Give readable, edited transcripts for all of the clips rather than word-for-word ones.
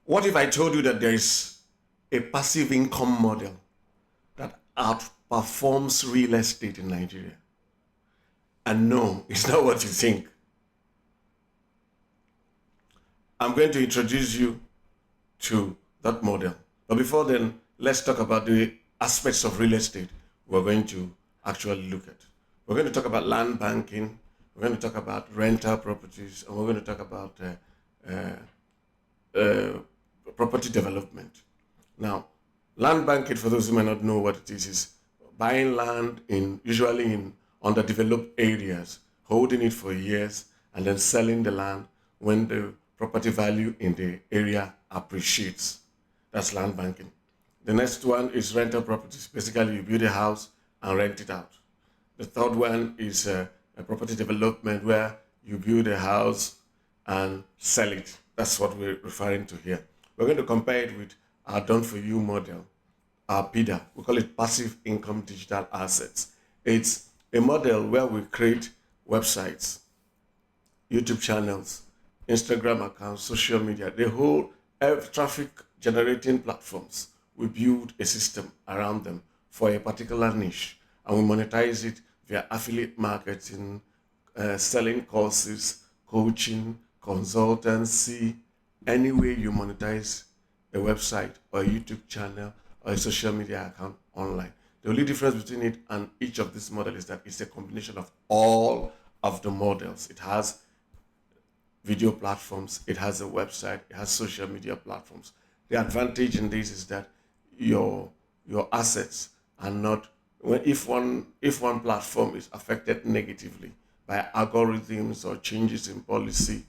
What if I told you that there is a passive income model that outperforms real estate in Nigeria? And no, it's not what you think. I'm going to introduce you to that model. But before then, let's talk about the aspects of real estate we're going to actually look at. We're going to talk about land banking, we're going to talk about rental properties, and we're going to talk about uh, property development. Now, land banking, for those who may not know what it is buying land in usually in underdeveloped areas, holding it for years, and then selling the land when the property value in the area appreciates. That's land banking. The next one is rental properties. Basically, you build a house and rent it out. The third one is a property development where you build a house and sell it. That's what we're referring to here. We're going to compare it with our done for you model, our PIDA. We call it passive income digital assets. It's a model where we create websites, YouTube channels, Instagram accounts, social media, the whole traffic generating platforms. We build a system around them for a particular niche and we monetize it via affiliate marketing, selling courses, coaching, consultancy, any way you monetize a website or a YouTube channel or a social media account online. The only difference between it and each of these models is that it's a combination of all of the models. It has video platforms, it has a website, it has social media platforms. The advantage in this is that your assets are not when if one platform is affected negatively by algorithms or changes in policy,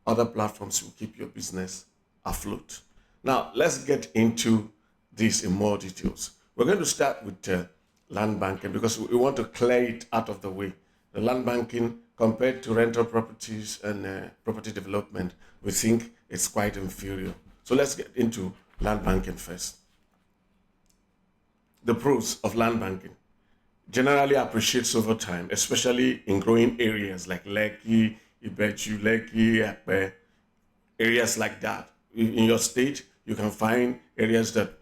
other platforms will keep your business afloat. Now let's get into this in more details. We're going to start with land banking because we want to clear it out of the way. The land banking compared to rental properties and property development, we think it's quite inferior. So let's get into land banking first. The pros of land banking generally appreciates over time, especially in growing areas like Lekki, Ibechu, Lekki, Epe, areas like that. In your state, you can find areas that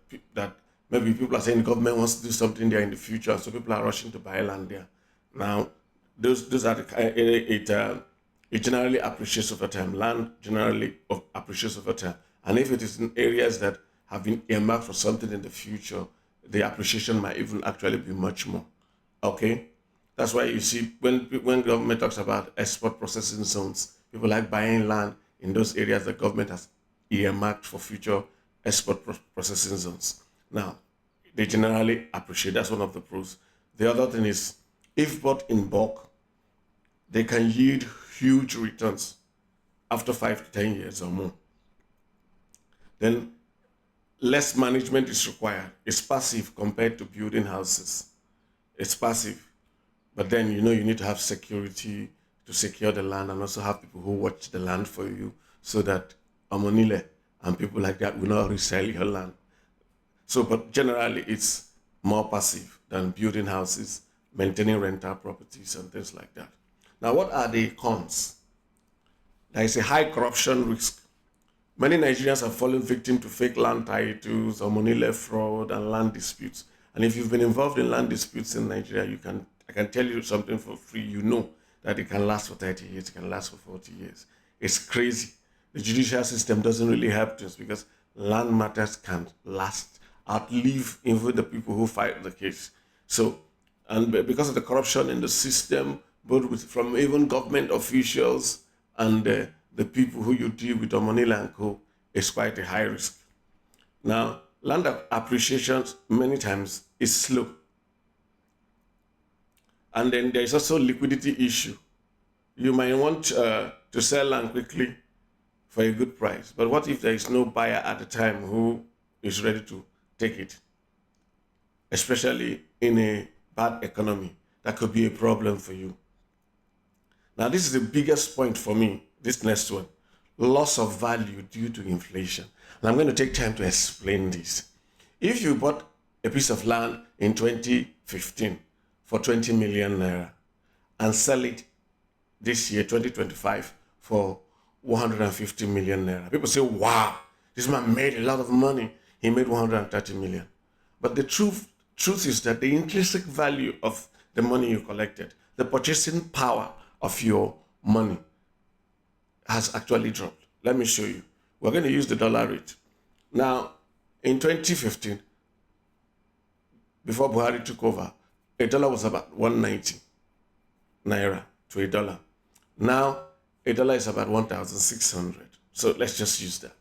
maybe people are saying the government wants to do something there in the future, so people are rushing to buy land there. Now, those are the it generally appreciates over time. Land generally appreciates over time, and if it is in areas that have been earmarked for something in the future, the appreciation might even actually be much more. Okay, that's why you see when government talks about export processing zones, people like buying land in those areas the government has earmarked for future export processing zones. Now, they generally appreciate. That's one of the pros. The other thing is, if bought in bulk, they can yield huge returns after 5 to 10 years or more. Then less management is required. It's passive compared to building houses. It's passive, but then you need to have security to secure the land and also have people who watch the land for you so that Amonile and people like that will not resell your land. So, but generally, it's more passive than building houses, maintaining rental properties, and things like that. Now, what are the cons? There is a high corruption risk. Many Nigerians have fallen victim to fake land titles or money left fraud and land disputes. And if you've been involved in land disputes in Nigeria, I can tell you something for free. You know that it can last for 30 years, it can last for 40 years. It's crazy. The judicial system doesn't really help us because land matters can last, outlive even the people who fight the case. So, and because of the corruption in the system, both from even government officials and the people who you deal with, Omonila and Co, is quite a high risk. Now, land appreciation many times is slow. And then there is also liquidity issue. You might want to sell land quickly for a good price, but what if there is no buyer at the time who is ready to take it? Especially in a bad economy, that could be a problem for you. Now, this is the biggest point for me, this next one. Loss of value due to inflation. And I'm going to take time to explain this. If you bought a piece of land in 2015 for 20 million naira and sell it this year, 2025, for 150 million naira, people say, wow, This man made a lot of money. He made 130 million. But the truth is that the intrinsic value of the money you collected, the purchasing power of your money has actually dropped. Let me show you. We're going to use the dollar rate. Now, in 2015, before Buhari took over, a dollar was about 190 naira to a dollar. Now, a dollar is about 1,600. So let's just use that.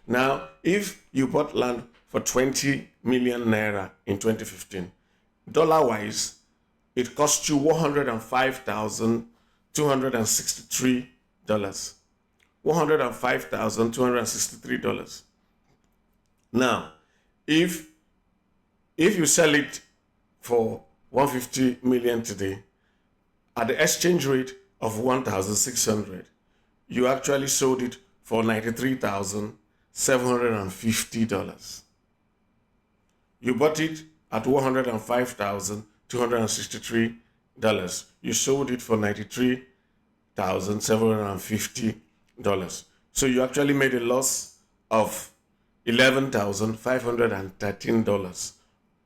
Now, if you bought land for 20 million naira in 2015, dollar-wise, it cost you $105,263. $105,263. Now, if you sell it for 150 million today, at the exchange rate of 1,600, you actually sold it for $93,750. You bought it at $105,263. You sold it for $93,750. So you actually made a loss of $11,513,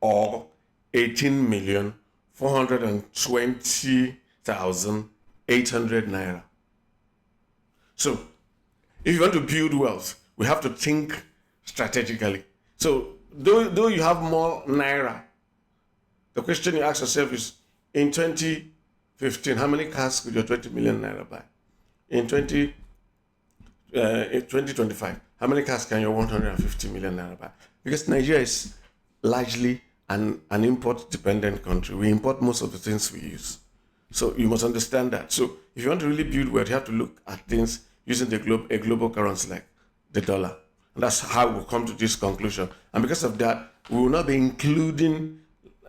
or 18,420,800 naira. So if you want to build wealth, we have to think strategically. So though you have more naira, the question you ask yourself is, in 2015, how many cars could your 20 million naira buy? In 2025, how many cars can your 150 million naira buy? Because Nigeria is largely an import-dependent country. We import most of the things we use. So you must understand that. So if you want to really build wealth, you have to look at things using a global currency like the dollar. And that's how we'll come to this conclusion. And because of that, we will not be including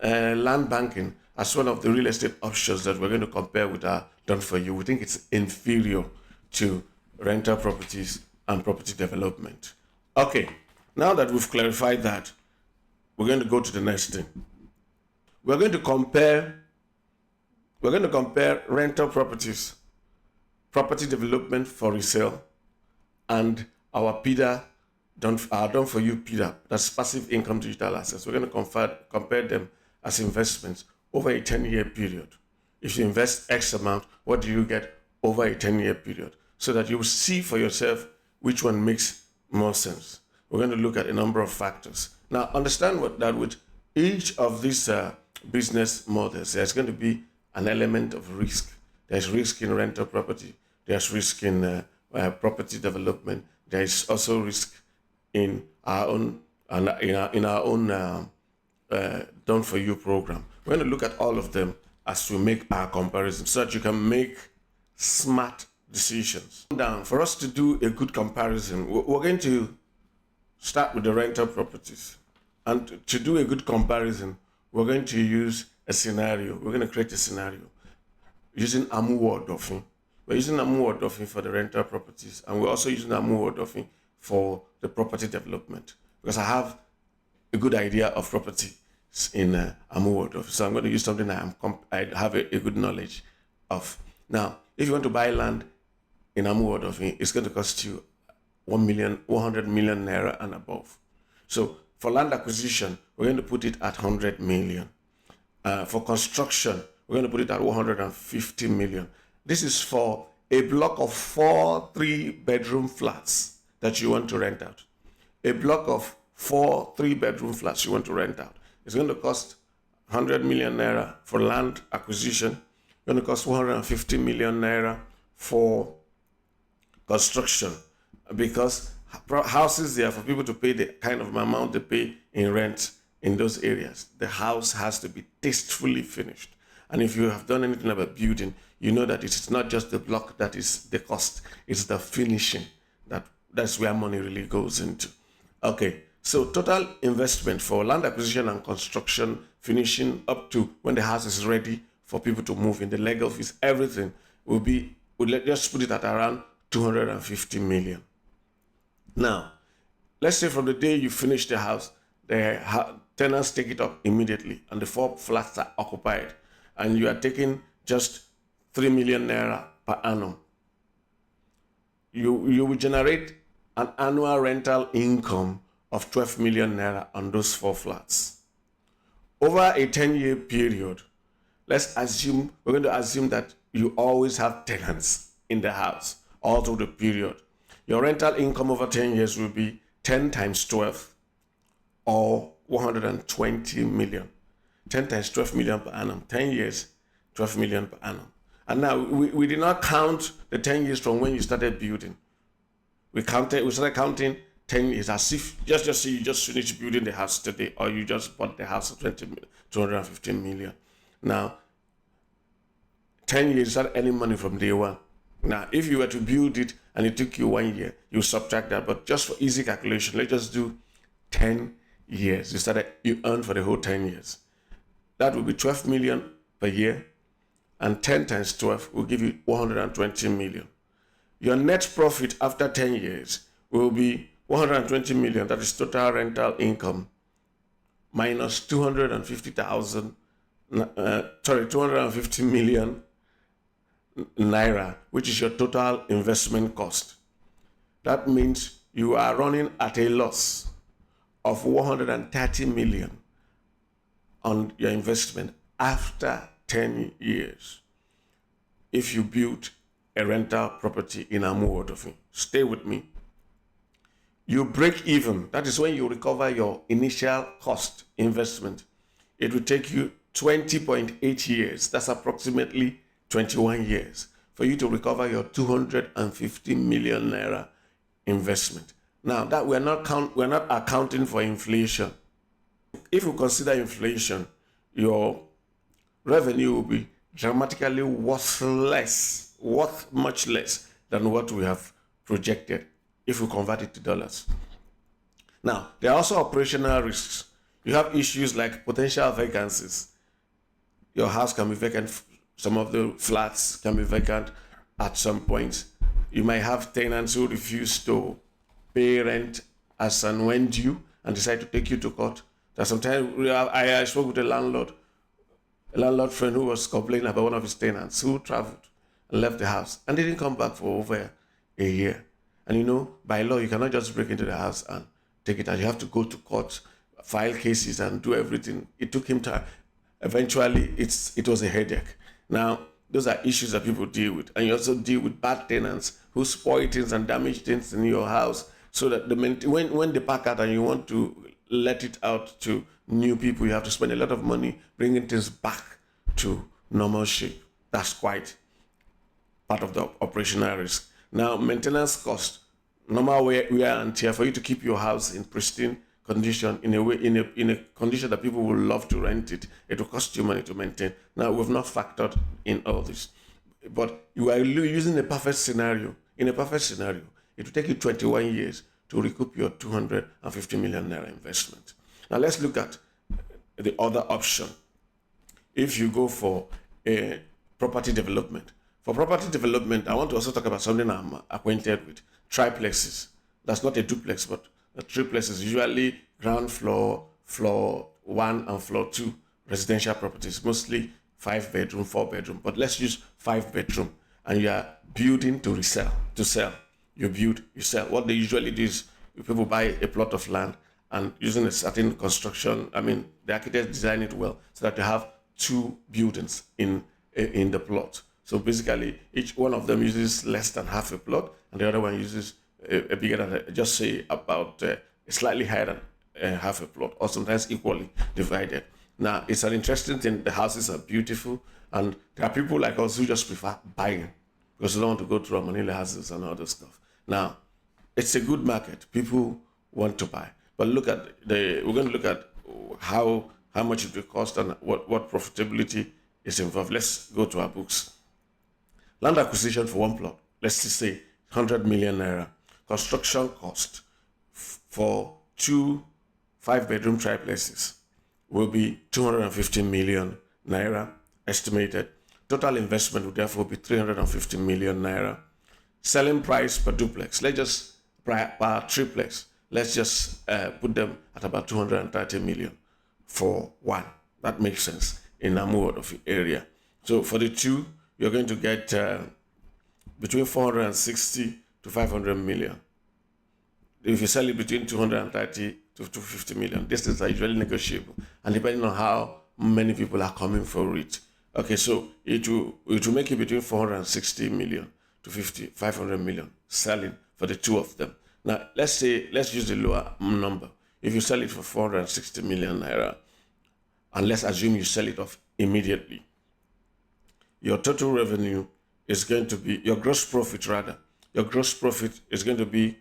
land banking as one of the real estate options that we're going to compare with our done for you. We think it's inferior to rental properties and property development. Okay, now that we've clarified that, we're going to go to the next thing. We're going to compare rental properties, property development for resale, and our PIDA, done for you PIDA, that's passive income digital assets. We're going to compare them as investments over a 10-year period. If you invest X amount, what do you get over a 10-year period? So that you will see for yourself which one makes more sense. We're going to look at a number of factors. Now, understand that with each of these business models, there's going to be an element of risk. There's risk in rental property. There's risk in property development. There is also risk in our own done for you program. We're going to look at all of them as we make our comparison, so that you can make smart decisions. Down for us to do a good comparison, we're going to start with the rental properties, and to do a good comparison, we're going to use a scenario. We're going to create a scenario using Amu-Wardorfing. We're using Amu-Wardorfing for the rental properties, and we're also using Amu-Wardorfing for the property development, because I have a good idea of property in Amu-Wardorfing. So I'm going to use something that I have a good knowledge of. Now, if you want to buy land in Amu-Wardorfing, it's going to cost you 100 million naira and above. So for land acquisition, we're going to put it at 100 million. For construction, we're going to put it at 150 million. This is for a block of 4 3-bedroom flats that you want to rent out. A block of 4 3-bedroom flats you want to rent out. It's going to cost 100 million naira for land acquisition. It's going to cost 150 million naira for construction, because houses there for people to pay the kind of amount they pay in rent in those areas. The house has to be tastefully finished. And if you have done anything about building, you know that it's not just the block that is the cost, it's the finishing. That's where money really goes into. Okay, so total investment for land acquisition and construction, finishing up to when the house is ready for people to move in, the legal fees, everything let's just put it at around 250 million. Now, let's say from the day you finish the house, the tenants take it up immediately and the 4 flats are occupied, and you are taking just 3 million naira per annum. You will generate an annual rental income of 12 million naira on those 4 flats. Over a 10-year period, we're going to assume that you always have tenants in the house all through the period. Your rental income over 10 years will be 10 times 12 or 120 million. 10 times 12 million per annum. 10 years, 12 million per annum. And now we did not count the 10 years from when you started building. We started counting 10 years as if just say you just finished building the house today, or you just bought the house for 215 million. Now, 10 years, you start earning money from day one. Now, if you were to build it and it took you 1 year, you subtract that. But just for easy calculation, let's just do 10 years. You earn for the whole 10 years. That will be 12 million per year, and 10 times 12 will give you 120 million. Your net profit after 10 years will be 120 million. That is total rental income minus 250 million naira, which is your total investment cost. That means you are running at a loss of 130 million on your investment after 10 years if you build a rental property in Amuodofi. Stay with me. You break even. That is when you recover your initial cost investment. It will take you 20.8 years. That's approximately 21 years for you to recover your 250 million naira investment. Now that we're not accounting for inflation. If you consider inflation, your revenue will be dramatically worth much less than what we have projected if we convert it to dollars. Now, there are also operational risks. You have issues like potential vacancies. Your house can be vacant. Some of the flats can be vacant at some point. You might have tenants who refuse to pay rent as and when due and decide to take you to court. That sometimes I spoke with a landlord friend who was complaining about one of his tenants who traveled and left the house and didn't come back for over a year. And by law, you cannot just break into the house and take it out. You have to go to court, file cases, and do everything. It took him time. Eventually, it was a headache. Now, those are issues that people deal with. And you also deal with bad tenants who spoil things and damage things in your house so that when they pack out and you want to let it out to new people, you have to spend a lot of money bringing things back to normal shape. That's quite part of the operational risk. Now, maintenance cost, normal wear and tear for you to keep your house in pristine condition, in a condition that people will love to rent it. It will cost you money to maintain. Now, we've not factored in all this, but you are using a perfect scenario. In a perfect scenario, it will take you 21 years to recoup your 250 million naira investment. Now, let's look at the other option. If you go for a property development. For property development, I want to also talk about something I'm acquainted with. Triplexes. That's not a duplex, but a triplex is usually ground floor, floor 1 and floor 2 residential properties, mostly 5 bedroom, 4 bedroom. But let's use 5 bedroom. And you are building to sell. You build, you sell. What they usually do is people buy a plot of land and using a certain construction, the architects design it well so that you have 2 buildings in the plot. So basically, each one of them uses less than half a plot, and the other one uses a bigger than, just say about slightly higher than half a plot, or sometimes equally divided. Now, it's an interesting thing. The houses are beautiful, and there are people like us who just prefer buying because they don't want to go through Manila houses and all this stuff. Now, it's a good market. People want to buy, but we're going to look at how much it will cost and what profitability is involved. Let's go to our books. Land acquisition for 1 plot, let's just say 100 million naira. Construction cost for 2 5-bedroom triplexes will be 250 million naira estimated. Total investment will therefore be 350 million naira. Selling price per duplex, per triplex, let's just put them at about 230 million for one. That makes sense in Amuodofi area. So for the 2, you're going to get between 460 to 500 million if you sell it between 230 to 250 million, these things are usually negotiable. And depending on how many people are coming for it. Okay, so it will make it between 460 million to 500 million selling for the two of them. Now, let's use the lower number. If you sell it for 460 million naira, and let's assume you sell it off immediately, your total revenue is going to be, your gross profit is going to be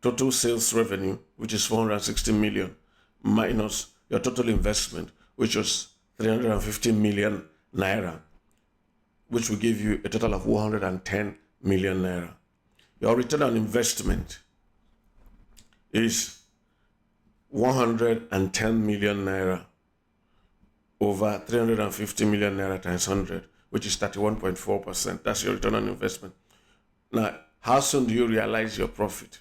total sales revenue, which is 460 million, minus your total investment, which was 350 million naira, which will give you a total of 110 million naira. Your return on investment is 110 million naira over 350 million naira times 100, which is 31.4%. That's your return on investment. Now, how soon do you realize your profit?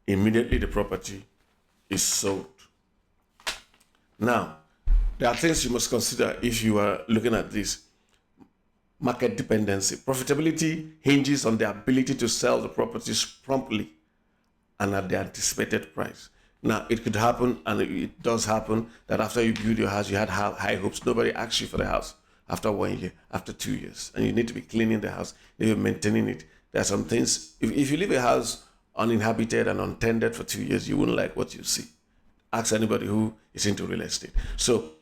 Immediately the property is sold. Now, there are things you must consider if you are looking at this. Market dependency. Profitability hinges on the ability to sell the properties promptly and at the anticipated price. Now, it could happen, and it does happen, that after you build your house, you had high hopes. Nobody asks you for the house after 1 year, after 2 years, and you need to be cleaning the house, you need to be maintaining it. There are some things, if you leave a house uninhabited and untended for 2 years, you wouldn't like what you see. Ask anybody who is into real estate. So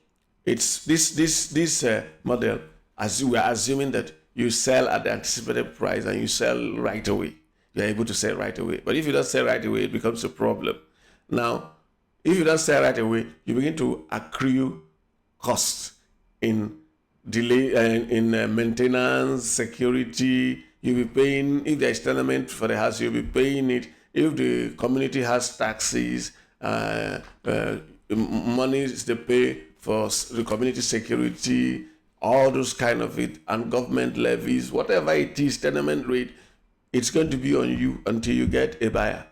it's this model, as we are assuming that you sell at the anticipated price and you sell right away. You're able to sell right away. But if you don't sell right away, it becomes a problem. Now, if you don't sell right away, you begin to accrue costs in delay, in maintenance, security. You'll be paying, if there's tenement for the house, you'll be paying it. If the community has taxes, monies they pay for the community security, all those kind of it, and government levies, whatever it is, tenement rate, it's going to be on you until you get a buyer.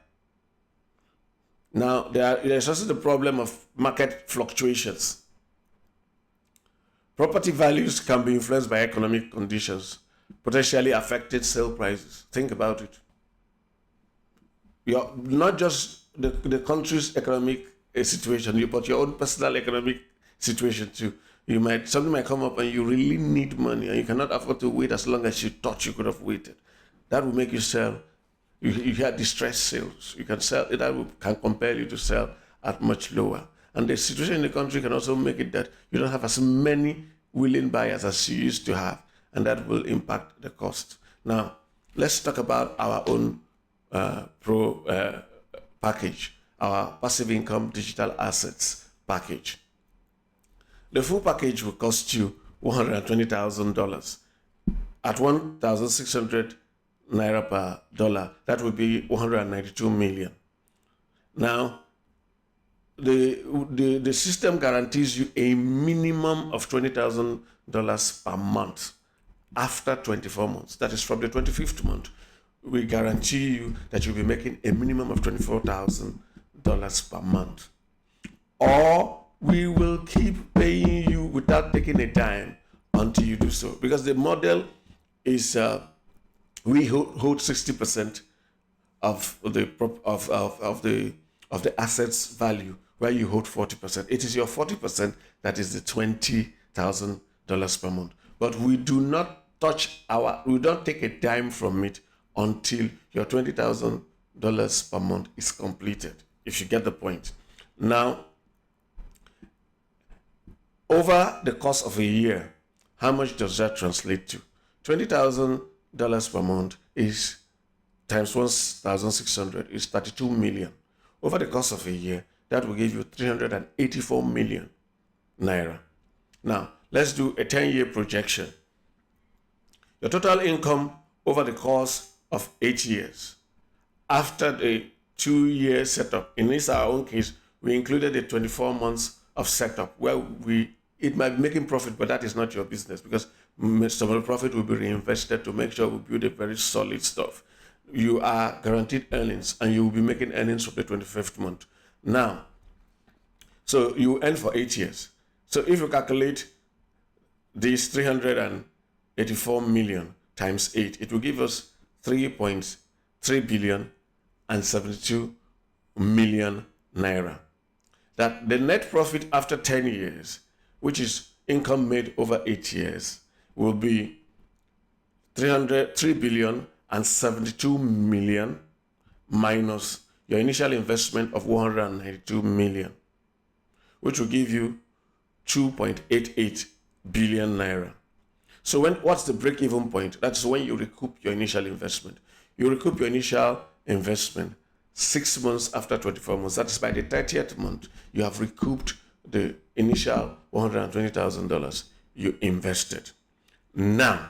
Now, there's also the problem of market fluctuations. Property values can be influenced by economic conditions, potentially affecting sale prices. Think about it. You're not just the country's economic situation, but your own personal economic situation too. Something might come up and you really need money and you cannot afford to wait as long as you thought you could have waited. That will make you sell. You have distressed sales. You can sell it, can compel you to sell at much lower. And the situation in the country can also make it that you don't have as many willing buyers as you used to have, and that will impact the cost. Now, let's talk about our own package, our passive income digital assets package. The full package will cost you $120,000 at 1,600 naira per dollar. That would be 192 million. Now, the system guarantees you a minimum of $20,000 per month after 24 months. That is from the 25th month. We guarantee you that you'll be making a minimum of $24,000 per month. Or we will keep paying you without taking a dime until you do so. Because the model is we hold 60% of the assets value, where you hold 40%. It is your 40% that is the $20,000 per month. But we do not we don't take a dime from it until your $20,000 per month is completed, if you get the point. Now, over the course of a year, how much does that translate to? $20,000 per month is times 1,600 is 32 million. Over the course of a year, that will give you 384 million naira. Now, let's do a 10-year projection. Your total income over the course of 8 years, after the 2-year setup, in our own case, we included the 24 months of setup where it might be making profit, but that is not your business, because some of the profit will be reinvested to make sure we build a very solid stuff. You are guaranteed earnings, and you will be making earnings from the 25th month. Now, so you earn for 8 years. So if you calculate these 384 million times 8, it will give us 3.3 billion and 72 million naira. That the net profit after 10 years, which is income made over 8 years, will be 3 billion and 72 million minus your initial investment of 192 million, which will give you 2.88 billion naira. So what's the break-even point? That's when you recoup your initial investment. You recoup your initial investment 6 months after 24 months. That is by the 30th month, you have recouped the initial $120,000 you invested. Now,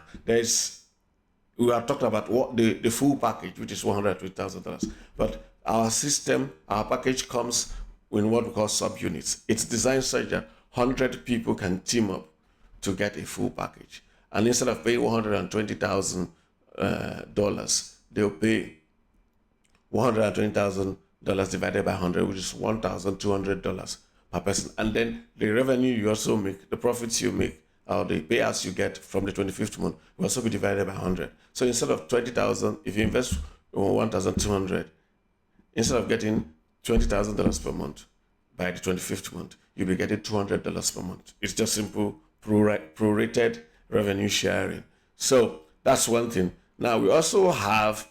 we are talking about what the full package, which is $120,000. But our system, our package comes in what we call subunits. It's designed such that 100 people can team up to get a full package. And instead of paying $120,000, they'll pay $120,000 divided by 100, which is $1,200 per person. And then the revenue you also make, the profits you make, or the payouts you get from the 25th month will also be divided by 100. So instead of 20,000, if you invest 1,200, instead of getting $20,000 per month by the 25th month, you'll be getting $200 per month. It's just simple prorated revenue sharing. So that's one thing. Now we also have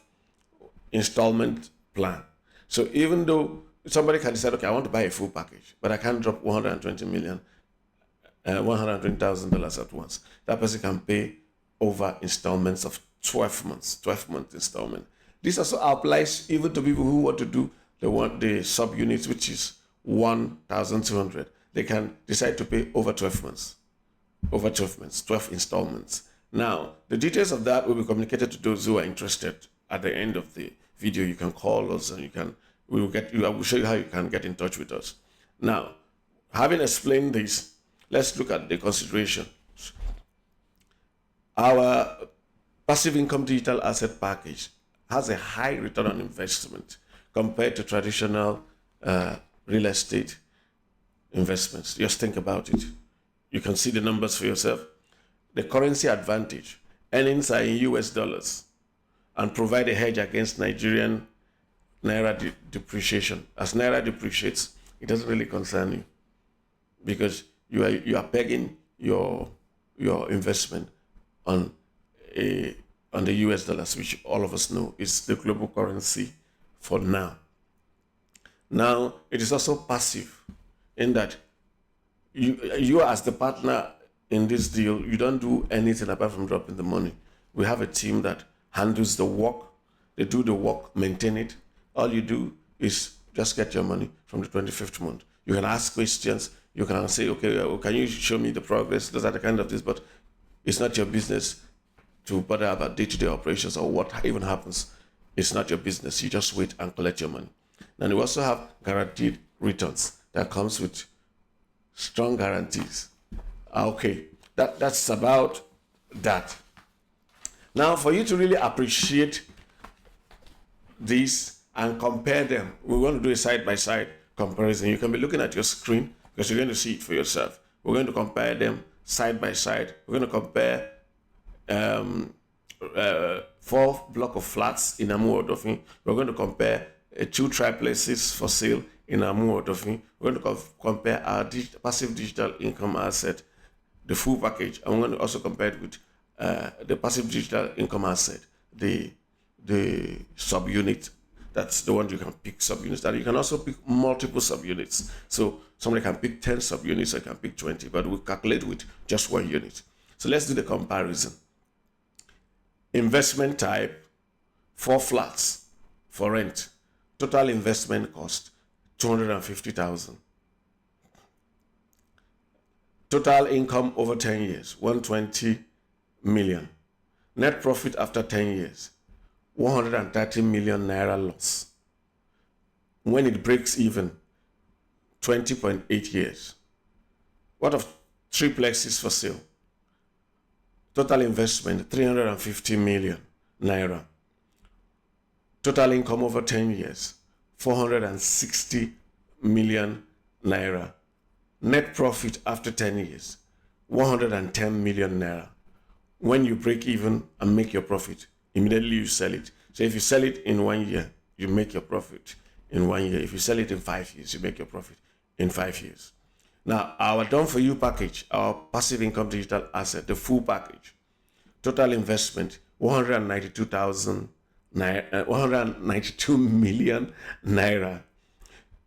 installment plan. So even though somebody can decide, okay, I want to buy a full package, but I can't drop $120,000 at once, that person can pay over installments of 12 months, 12-month installment. This also applies even to people who want to do the subunits, which is 1,200. They can decide to pay over 12 months, 12 installments. Now, the details of that will be communicated to those who are interested at the end of the video. You can call us and I will show you how you can get in touch with us. Now, having explained this, let's look at the considerations. Our passive income digital asset package has a high return on investment compared to traditional real estate investments. Just think about it. You can see the numbers for yourself. The currency advantage, earnings are in US dollars and provide a hedge against Nigerian naira depreciation. As naira depreciates, it doesn't really concern you because you are pegging your investment on the US dollars, which all of us know is the global currency for now. Now, it is also passive in that you as the partner in this deal, you don't do anything apart from dropping the money. We have a team that handles the work. They do the work, maintain it. All you do is just get your money from the 25th month. You can ask questions. You can say, okay, can you show me the progress? Those are the kind of this, but it's not your business to bother about day-to-day operations or what even happens. It's not your business. You just wait and collect your money. And we also have guaranteed returns that comes with strong guarantees. Okay, that's about that. Now, for you to really appreciate these and compare them, we want to do a side-by-side comparison. You can be looking at your screen because you're going to see it for yourself. We're going to compare them side by side. We're going to compare 4 block of flats in Amu Odofin. We're going to compare 2 triplexes for sale in Amu Odofin. We're going to compare our passive digital income asset, the full package, and we're going to also compare it with the passive digital income asset, the subunit. That's the one you can pick subunits. That you can also pick multiple subunits. So somebody can pick 10 subunits, or you can pick 20, but we'll calculate with just 1 unit. So let's do the comparison. Investment type, 4 flats for rent. Total investment cost, $250,000. Total income over 10 years, 120 million. Net profit after 10 years, 130 million naira loss. When it breaks even, 20.8 years. What of triplexes for sale? Total investment, 350 million naira. Total income over 10 years, 460 million naira. Net profit after 10 years, 110 million naira. When you break even and make your profit, immediately you sell it. So if you sell it in 1 year, you make your profit. in 1 year. If you sell it in 5 years, you make your profit in 5 years. Now, our done for you package, our passive income digital asset, the full package, total investment 192 million naira.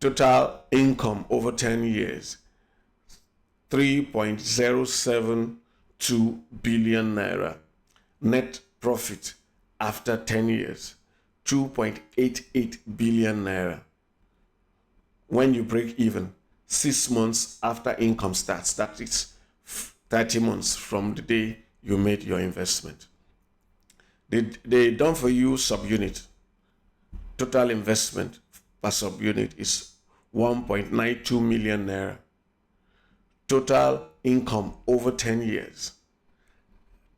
Total income over 10 years 3.072 billion naira. Net profit after 10 years 2.88 billion naira. When you break even 6 months after income starts, that is 30 months from the day you made your investment. They done for you subunit. Total investment per subunit is 1.92 million naira. Total income over 10 years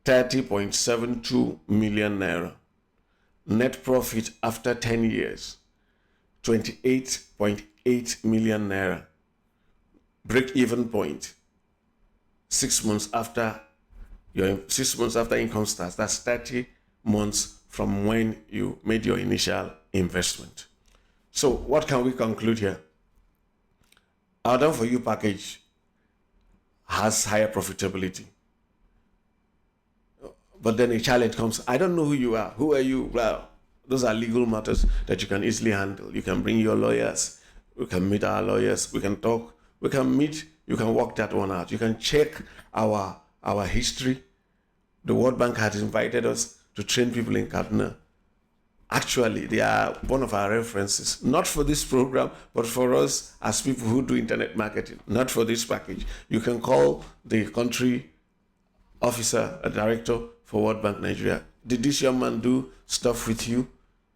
30.72 million naira. Net profit after 10 years 28.8 million naira. Break even point 6 months after income starts. That's 30 months from when you made your initial investment. So what can we conclude here? Our done for you package has higher profitability. But then a challenge comes. I don't know who you are. Who are you? Well, those are legal matters that you can easily handle. You can bring your lawyers. We can meet our lawyers. We can talk. We can meet. You can work that one out. You can check our history. The World Bank has invited us to train people in Kaduna. Actually, they are one of our references, not for this program, but for us as people who do internet marketing, not for this package. You can call the country officer, a director for World Bank Nigeria. Did this young man do stuff with you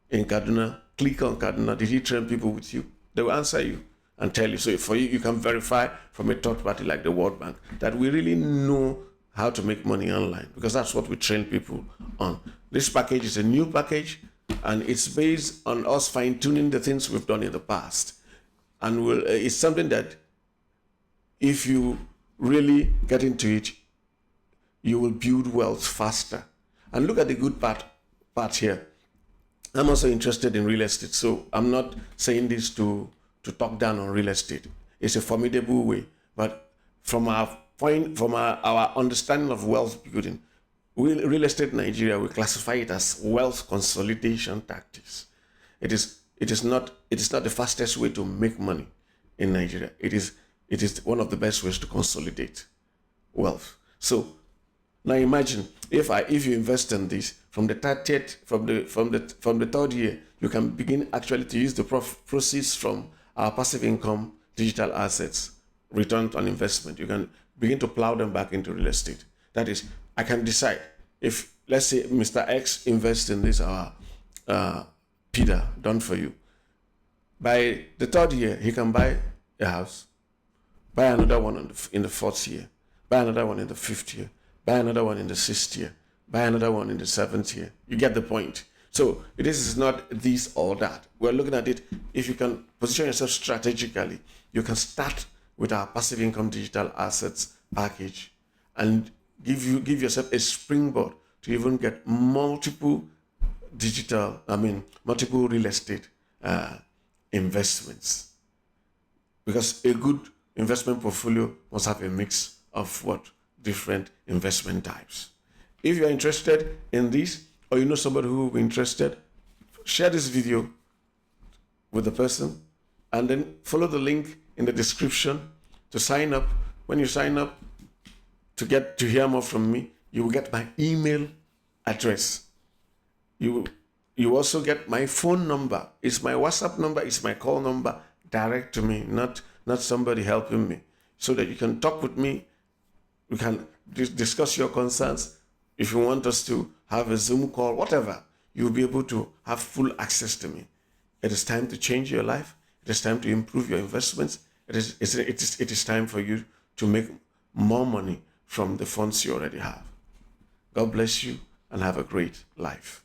in Kaduna? Click on Kaduna. Did he train people with you? They will answer you and tell you. So for you, you can verify from a third party like the World Bank that we really know how to make money online, because that's what we train people on. This package is a new package, and it's based on us fine-tuning the things we've done in the past. And it's something that if you really get into it, you will build wealth faster. And look at the good part here. I'm also interested in real estate, so I'm not saying this to talk down on real estate. It's a formidable way, but from our understanding of wealth building, real estate in Nigeria, we classify it as wealth consolidation tactics. It is not the fastest way to make money in Nigeria. It is one of the best ways to consolidate wealth. So now imagine if you invest in this from the 30th, from the third year, you can begin actually to use the proceeds from our passive income digital assets, return on investment. You can begin to plow them back into real estate. That is, I can decide if, let's say, Mr. X invests in this PIDA done for you. By the third year, he can buy a house, buy another one in the fourth year, buy another one in the fifth year, buy another one in the sixth year, buy another one in the seventh year. You get the point. So this is not this or that. We're looking at it. If you can position yourself strategically, you can start with our passive income digital assets package and give yourself a springboard to even get multiple real estate investments. Because a good investment portfolio must have a mix of different investment types. If you're interested in this, or you know somebody who will be interested, share this video with the person and then follow the link in the description to sign up. When you sign up to hear more from me, you will get my email address. You also get my phone number. It's my WhatsApp number, it's my call number, direct to me, not somebody helping me, so that you can talk with me. We can discuss your concerns. If you want us to have a Zoom call, whatever, you'll be able to have full access to me. It is time to change your life. It is time to improve your investments. It is time for you to make more money from the funds you already have. God bless you and have a great life.